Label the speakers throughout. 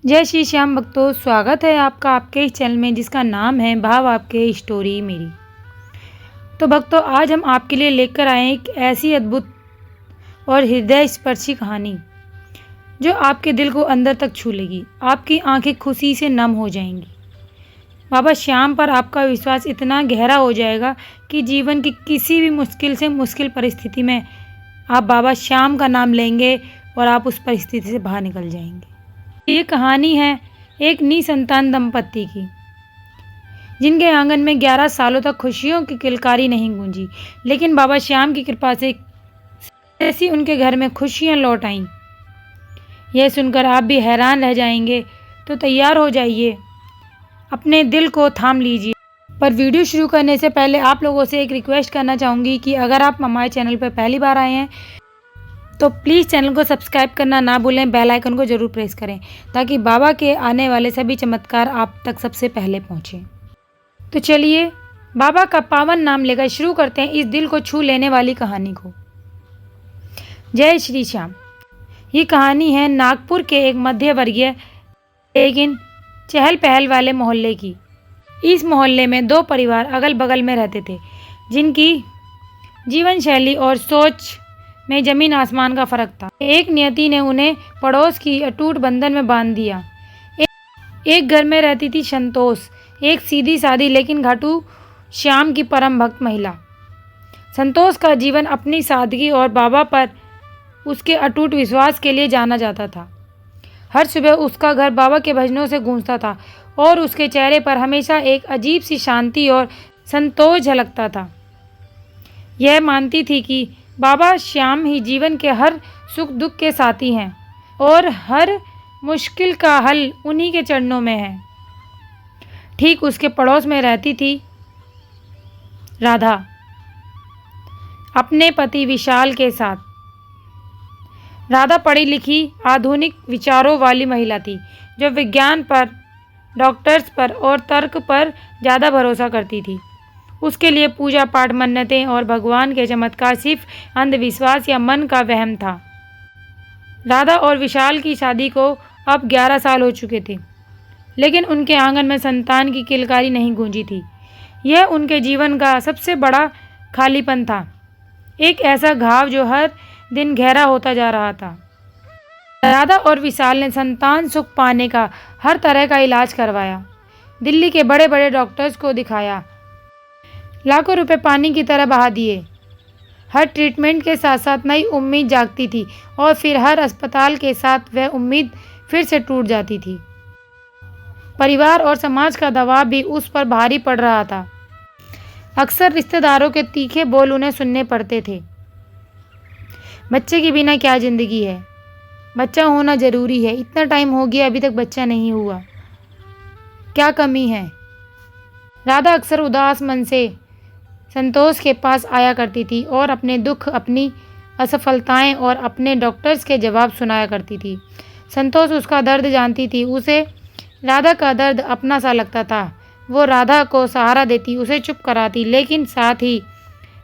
Speaker 1: जय श्री श्याम भक्तों, स्वागत है आपका आपके इस चैनल में जिसका नाम है भाव आपके स्टोरी मेरी। तो भक्तों, आज हम आपके लिए लेकर आए एक ऐसी अद्भुत और हृदय स्पर्शी कहानी जो आपके दिल को अंदर तक छू लेगी। आपकी आंखें खुशी से नम हो जाएंगी। बाबा श्याम पर आपका विश्वास इतना गहरा हो जाएगा कि जीवन की किसी भी मुश्किल से मुश्किल परिस्थिति में आप बाबा श्याम का नाम लेंगे और आप उस परिस्थिति से बाहर निकल जाएंगे। ये कहानी है एक निसंतान दंपत्ति की, जिनके आंगन में 11 सालों तक खुशियों की किलकारी नहीं गूंजी, लेकिन बाबा श्याम की कृपा से ऐसी उनके घर में खुशियां लौट आईं। यह सुनकर आप भी हैरान रह जाएंगे, तो तैयार हो जाइए, अपने दिल को थाम लीजिए। पर वीडियो शुरू करने से पहले आप लोगों से एक रिक्वेस्ट करना चाहूँगी कि अगर आप हमारे चैनल पर पहली बार आए हैं तो प्लीज़ चैनल को सब्सक्राइब करना ना भूलें, बेल आइकन को ज़रूर प्रेस करें ताकि बाबा के आने वाले सभी चमत्कार आप तक सबसे पहले पहुँचें। तो चलिए बाबा का पावन नाम लेकर शुरू करते हैं इस दिल को छू लेने वाली कहानी को। जय श्री श्याम। ये कहानी है नागपुर के एक मध्य वर्गीय लेकिन चहल पहल वाले मोहल्ले की। इस मोहल्ले में 2 परिवार अगल बगल में रहते थे, जिनकी जीवन शैली और सोच में जमीन आसमान का फर्क था। एक नियति ने उन्हें पड़ोस की अटूट बंधन में बांध दिया। एक घर में रहती थी संतोष, एक सीधी सादी लेकिन घाटू श्याम की परम भक्त महिला। संतोष का जीवन अपनी सादगी और बाबा पर उसके अटूट विश्वास के लिए जाना जाता था। हर सुबह उसका घर बाबा के भजनों से गूंजता था और उसके चेहरे पर हमेशा एक अजीब सी शांति और संतोष झलकता था। यह मानती थी कि बाबा श्याम ही जीवन के हर सुख दुख के साथी हैं और हर मुश्किल का हल उन्हीं के चरणों में है। ठीक उसके पड़ोस में रहती थी राधा, अपने पति विशाल के साथ। राधा पढ़ी लिखी आधुनिक विचारों वाली महिला थी, जो विज्ञान पर, डॉक्टर्स पर और तर्क पर ज़्यादा भरोसा करती थी। उसके लिए पूजा पाठ, मन्नतें और भगवान के चमत्कार सिर्फ अंधविश्वास या मन का वहम था। राधा और विशाल की शादी को अब 11 साल हो चुके थे, लेकिन उनके आंगन में संतान की किलकारी नहीं गूंजी थी। यह उनके जीवन का सबसे बड़ा खालीपन था, एक ऐसा घाव जो हर दिन गहरा होता जा रहा था। राधा और विशाल ने संतान सुख पाने का हर तरह का इलाज करवाया, दिल्ली के बड़े बड़े डॉक्टर्स को दिखाया, लाखों रुपए पानी की तरह बहा दिए। हर ट्रीटमेंट के साथ साथ नई उम्मीद जागती थी और फिर हर अस्पताल के साथ वह उम्मीद फिर से टूट जाती थी। परिवार और समाज का दबाव भी उस पर भारी पड़ रहा था। अक्सर रिश्तेदारों के तीखे बोल उन्हें सुनने पड़ते थे। बच्चे के बिना क्या ज़िंदगी है, बच्चा होना ज़रूरी है, इतना टाइम हो गया अभी तक बच्चा नहीं हुआ, क्या कमी है। राधा अक्सर उदास मन से संतोष के पास आया करती थी और अपने दुख, अपनी असफलताएं और अपने डॉक्टर्स के जवाब सुनाया करती थी। संतोष उसका दर्द जानती थी, उसे राधा का दर्द अपना सा लगता था। वो राधा को सहारा देती, उसे चुप कराती, लेकिन साथ ही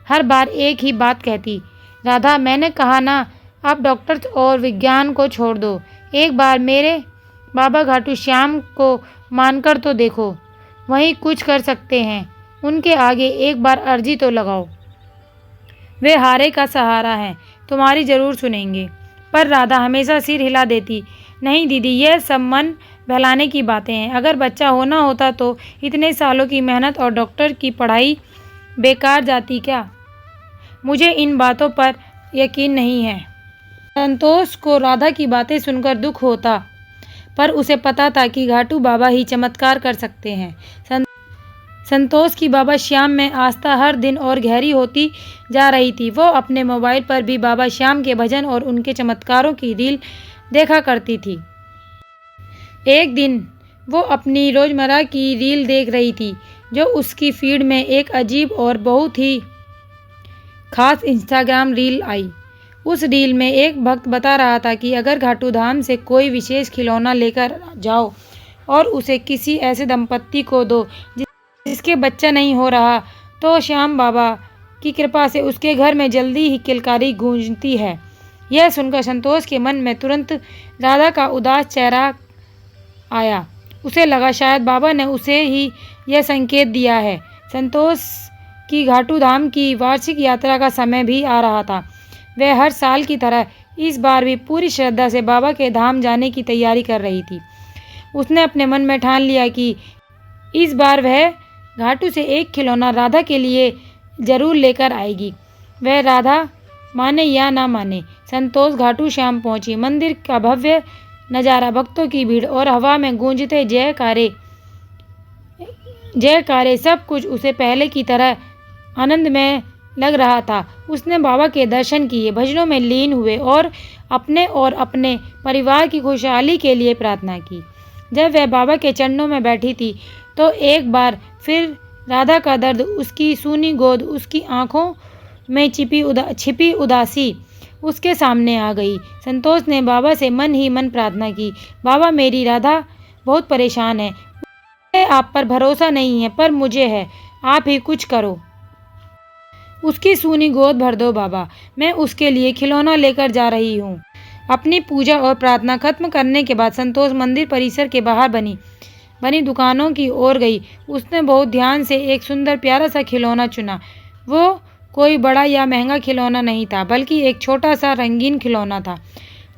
Speaker 1: हर बार एक ही बात कहती, राधा मैंने कहा ना, आप डॉक्टर्स और विज्ञान को छोड़ दो, एक बार मेरे बाबा घाटू श्याम को मानकर तो देखो, वही कुछ कर सकते हैं, उनके आगे एक बार अर्जी तो लगाओ, वे हारे का सहारा हैं, तुम्हारी ज़रूर सुनेंगे। पर राधा हमेशा सिर हिला देती, नहीं दीदी, यह सब मन बहलाने की बातें हैं। अगर बच्चा होना होता तो इतने सालों की मेहनत और डॉक्टर की पढ़ाई बेकार जाती क्या? मुझे इन बातों पर यकीन नहीं है। संतोष को राधा की बातें सुनकर दुख होता, पर उसे पता था कि घाटू बाबा ही चमत्कार कर सकते हैं। संतोष की बाबा श्याम में आस्था हर दिन और गहरी होती जा रही थी। वो अपने मोबाइल पर भी बाबा श्याम के भजन और उनके चमत्कारों की रील देखा करती थी। एक दिन वो अपनी रोज़मर्रा की रील देख रही थी, जो उसकी फीड में एक अजीब और बहुत ही खास इंस्टाग्राम रील आई। उस रील में एक भक्त बता रहा था कि अगर घाटू धाम से कोई विशेष खिलौना लेकर जाओ और उसे किसी ऐसे दंपत्ति को दो जिसके बच्चा नहीं हो रहा, तो श्याम बाबा की कृपा से उसके घर में जल्दी ही किलकारी गूंजती है। यह सुनकर संतोष के मन में तुरंत राधा का उदास चेहरा आया। उसे लगा शायद बाबा ने उसे ही यह संकेत दिया है। संतोष की घाटू धाम की वार्षिक यात्रा का समय भी आ रहा था। वह हर साल की तरह इस बार भी पूरी श्रद्धा से बाबा के धाम जाने की तैयारी कर रही थी। उसने अपने मन में ठान लिया कि इस बार वह घाटू से एक खिलौना राधा के लिए जरूर लेकर आएगी। वह राधा माने या ना माने। संतोष घाटू श्याम पहुंची। मंदिर का भव्य नज़ारा, भक्तों की भीड़ और हवा में गूंजते जयकारे जयकारे सब कुछ उसे पहले की तरह आनंदमय लग रहा था। उसने बाबा के दर्शन किए, भजनों में लीन हुए और अपने परिवार की खुशहाली के लिए प्रार्थना की। जब वह बाबा के चरणों में बैठी थी तो एक बार फिर राधा का दर्द, उसकी सूनी गोद, उसकी आंखों में छिपी उदासी उसके सामने आ गई। संतोष ने बाबा से मन ही मन प्रार्थना की, बाबा मेरी राधा बहुत परेशान है, मुझे आप पर भरोसा नहीं है पर मुझे है, आप ही कुछ करो। उसकी सूनी गोद भर दो बाबा, मैं उसके लिए खिलौना लेकर जा रही हूँ। अपनी पूजा और प्रार्थना खत्म करने के बाद संतोष मंदिर परिसर के बाहर बनी दुकानों की ओर गई। उसने बहुत ध्यान से एक सुंदर प्यारा सा खिलौना चुना। वो कोई बड़ा या महंगा खिलौना नहीं था, बल्कि एक छोटा सा रंगीन खिलौना था,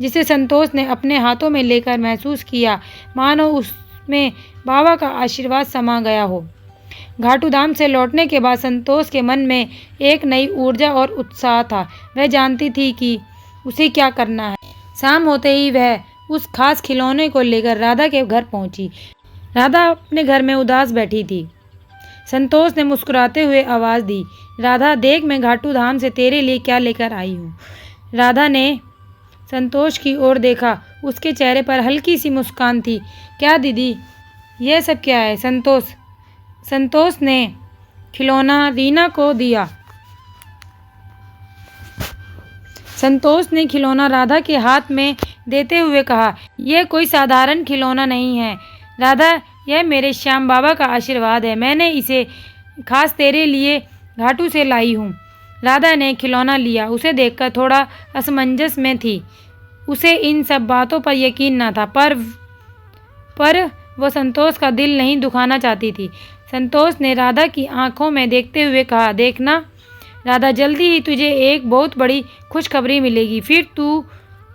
Speaker 1: जिसे संतोष ने अपने हाथों में लेकर महसूस किया मानो उसमें बाबा का आशीर्वाद समा गया हो। घाटू धाम से लौटने के बाद संतोष के मन में एक नई ऊर्जा और उत्साह था। वह जानती थी कि उसे क्या करना है। शाम होते ही वह उस खास खिलौने को लेकर राधा के घर पहुंची। राधा अपने घर में उदास बैठी थी। संतोष ने मुस्कुराते हुए आवाज़ दी, राधा देख, मैं घाटू धाम से तेरे लिए क्या लेकर आई हूँ। राधा ने संतोष की ओर देखा। उसके चेहरे पर हल्की सी मुस्कान थी। क्या दीदी, यह सब क्या है? संतोष ने खिलौना रीना को दिया। संतोष ने खिलौना राधा के हाथ में देते हुए कहा, यह कोई साधारण खिलौना नहीं है राधा, यह मेरे श्याम बाबा का आशीर्वाद है। मैंने इसे खास तेरे लिए घाटू से लाई हूँ। राधा ने खिलौना लिया। उसे देखकर थोड़ा असमंजस में थी। उसे इन सब बातों पर यकीन न था, पर वो संतोष का दिल नहीं दुखाना चाहती थी। संतोष ने राधा की आंखों में देखते हुए कहा, देखना राधा, जल्दी ही तुझे एक बहुत बड़ी खुशखबरी मिलेगी। फिर तू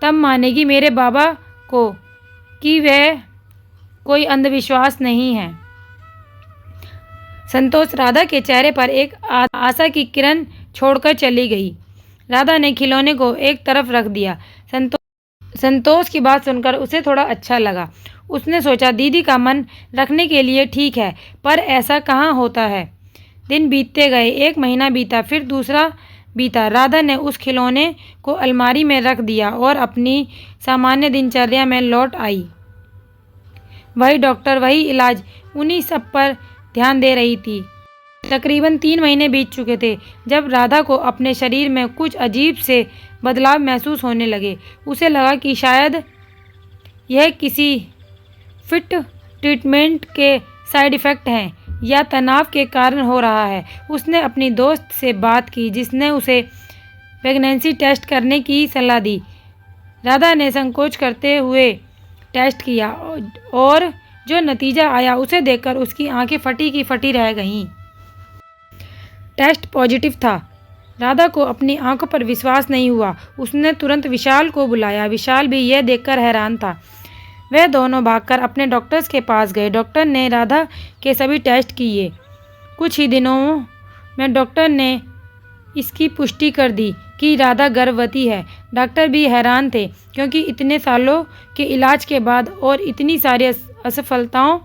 Speaker 1: तब मानेगी मेरे बाबा को कि वह कोई अंधविश्वास नहीं है। संतोष राधा के चेहरे पर एक आशा की किरण छोड़कर चली गई। राधा ने खिलौने को एक तरफ रख दिया। संतोष की बात सुनकर उसे थोड़ा अच्छा लगा। उसने सोचा, दीदी का मन रखने के लिए ठीक है, पर ऐसा कहाँ होता है। दिन बीतते गए। एक महीना बीता, फिर दूसरा बीता। राधा ने उस खिलौने को अलमारी में रख दिया और अपनी सामान्य दिनचर्या में लौट आई। वही डॉक्टर, वही इलाज, उन्हीं सब पर ध्यान दे रही थी। तकरीबन 3 महीने बीत चुके थे जब राधा को अपने शरीर में कुछ अजीब से बदलाव महसूस होने लगे। उसे लगा कि शायद यह किसी फिट ट्रीटमेंट के साइड इफ़ेक्ट हैं या तनाव के कारण हो रहा है। उसने अपनी दोस्त से बात की जिसने उसे प्रेगनेंसी टेस्ट करने की सलाह दी। राधा ने संकोच करते हुए टेस्ट किया और जो नतीजा आया उसे देखकर उसकी आंखें फटी की फटी रह गईं। टेस्ट पॉजिटिव था। राधा को अपनी आंखों पर विश्वास नहीं हुआ। उसने तुरंत विशाल को बुलाया। विशाल भी यह देखकर हैरान था। वह दोनों भागकर अपने डॉक्टर्स के पास गए। डॉक्टर ने राधा के सभी टेस्ट किए। कुछ ही दिनों में डॉक्टर ने इसकी पुष्टि कर दी कि राधा गर्भवती है। डॉक्टर भी हैरान थे क्योंकि इतने सालों के इलाज के बाद और इतनी सारी असफलताओं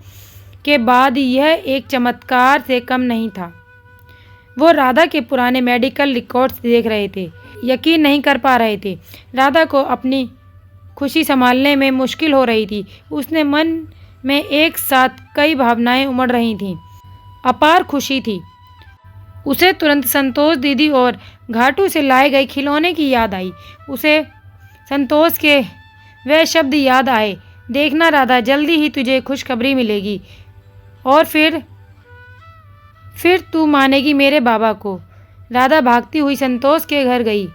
Speaker 1: के बाद यह एक चमत्कार से कम नहीं था। वो राधा के पुराने मेडिकल रिकॉर्ड्स देख रहे थे, यकीन नहीं कर पा रहे थे। राधा को अपनी खुशी संभालने में मुश्किल हो रही थी। उसने मन में एक साथ कई भावनाएं उमड़ रही थीं। अपार खुशी थी। उसे तुरंत संतोष दीदी और घाटू से लाए गए खिलौने की याद आई। उसे संतोष के वह शब्द याद आए, देखना राधा, जल्दी ही तुझे खुशखबरी मिलेगी और फिर तू मानेगी मेरे बाबा को। राधा भागती हुई संतोष के घर गई।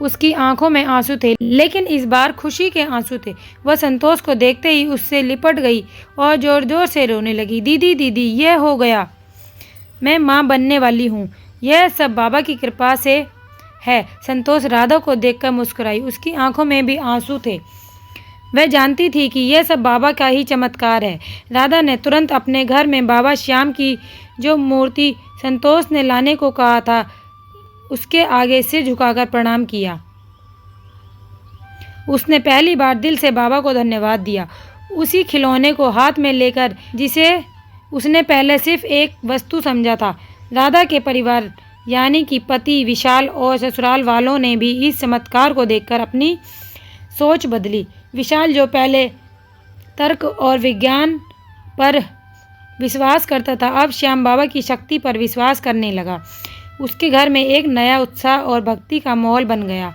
Speaker 1: उसकी आंखों में आंसू थे, लेकिन इस बार खुशी के आंसू थे। वह संतोष को देखते ही उससे लिपट गई और जोर जोर से रोने लगी। दीदी दीदी, यह हो गया, मैं माँ बनने वाली हूँ, यह सब बाबा की कृपा से है। संतोष राधा को देखकर मुस्कुराई, उसकी आंखों में भी आंसू थे। वह जानती थी कि यह सब बाबा का ही चमत्कार है। राधा ने तुरंत अपने घर में बाबा श्याम की जो मूर्ति संतोष ने लाने को कहा था, उसके आगे सिर झुकाकर प्रणाम किया। उसने पहली बार दिल से बाबा को धन्यवाद दिया। उसी खिलौने को हाथ में लेकर, जिसे उसने पहले सिर्फ एक वस्तु समझा था। राधा के परिवार यानी कि पति विशाल और ससुराल वालों ने भी इस चमत्कार को देखकर अपनी सोच बदली। विशाल, जो पहले तर्क और विज्ञान पर विश्वास करता था, अब श्याम बाबा की शक्ति पर विश्वास करने लगा। उसके घर में एक नया उत्साह और भक्ति का माहौल बन गया।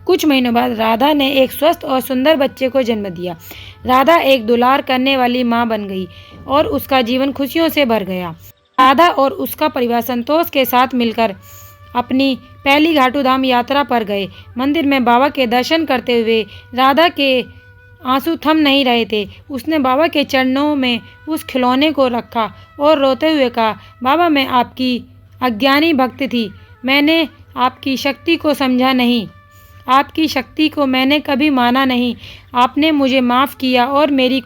Speaker 1: कुछ महीनों बाद राधा ने एक स्वस्थ और सुंदर बच्चे को जन्म दिया। राधा एक दुलार करने वाली माँ बन गई और उसका जीवन खुशियों से भर गया। राधा और उसका परिवार संतोष के साथ मिलकर अपनी पहली घाटू धाम यात्रा पर गए। मंदिर में बाबा के दर्शन करते हुए राधा के आंसू थम नहीं रहे थे। उसने बाबा के चरणों में उस खिलौने को रखा और रोते हुए कहा, बाबा, मैं आपकी अज्ञानी भक्त थी, मैंने आपकी शक्ति को समझा नहीं, आपकी शक्ति को मैंने कभी माना नहीं। आपने मुझे माफ़ किया और मेरी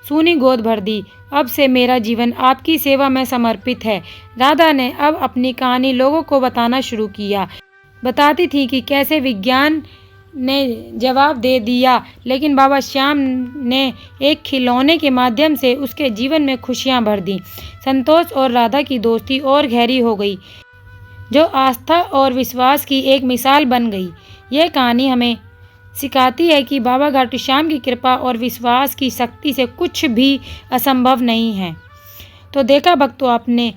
Speaker 1: सूनी गोद भर दी। अब से मेरा जीवन आपकी सेवा में समर्पित है। राधा ने अब अपनी कहानी लोगों को बताना शुरू किया। बताती थी कि कैसे विज्ञान ने जवाब दे दिया, लेकिन बाबा श्याम ने एक खिलौने के माध्यम से उसके जीवन में खुशियां भर दी। संतोष और राधा की दोस्ती और गहरी हो गई, जो आस्था और विश्वास की एक मिसाल बन गई। यह कहानी हमें सिखाती है कि बाबा घाटू श्याम की कृपा और विश्वास की शक्ति से कुछ भी असंभव नहीं है। तो देखा भक्तों आपने,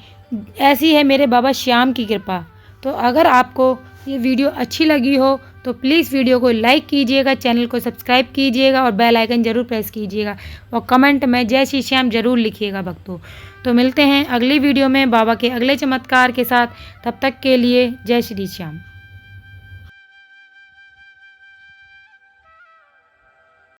Speaker 1: ऐसी है मेरे बाबा श्याम की कृपा। तो अगर आपको ये वीडियो अच्छी लगी हो तो प्लीज़ वीडियो को लाइक कीजिएगा, चैनल को सब्सक्राइब कीजिएगा और बेल आइकन ज़रूर प्रेस कीजिएगा और कमेंट में जय श्री श्याम ज़रूर लिखिएगा भक्तों। तो मिलते हैं अगली वीडियो में बाबा के अगले चमत्कार के साथ। तब तक के लिए जय श्री श्याम।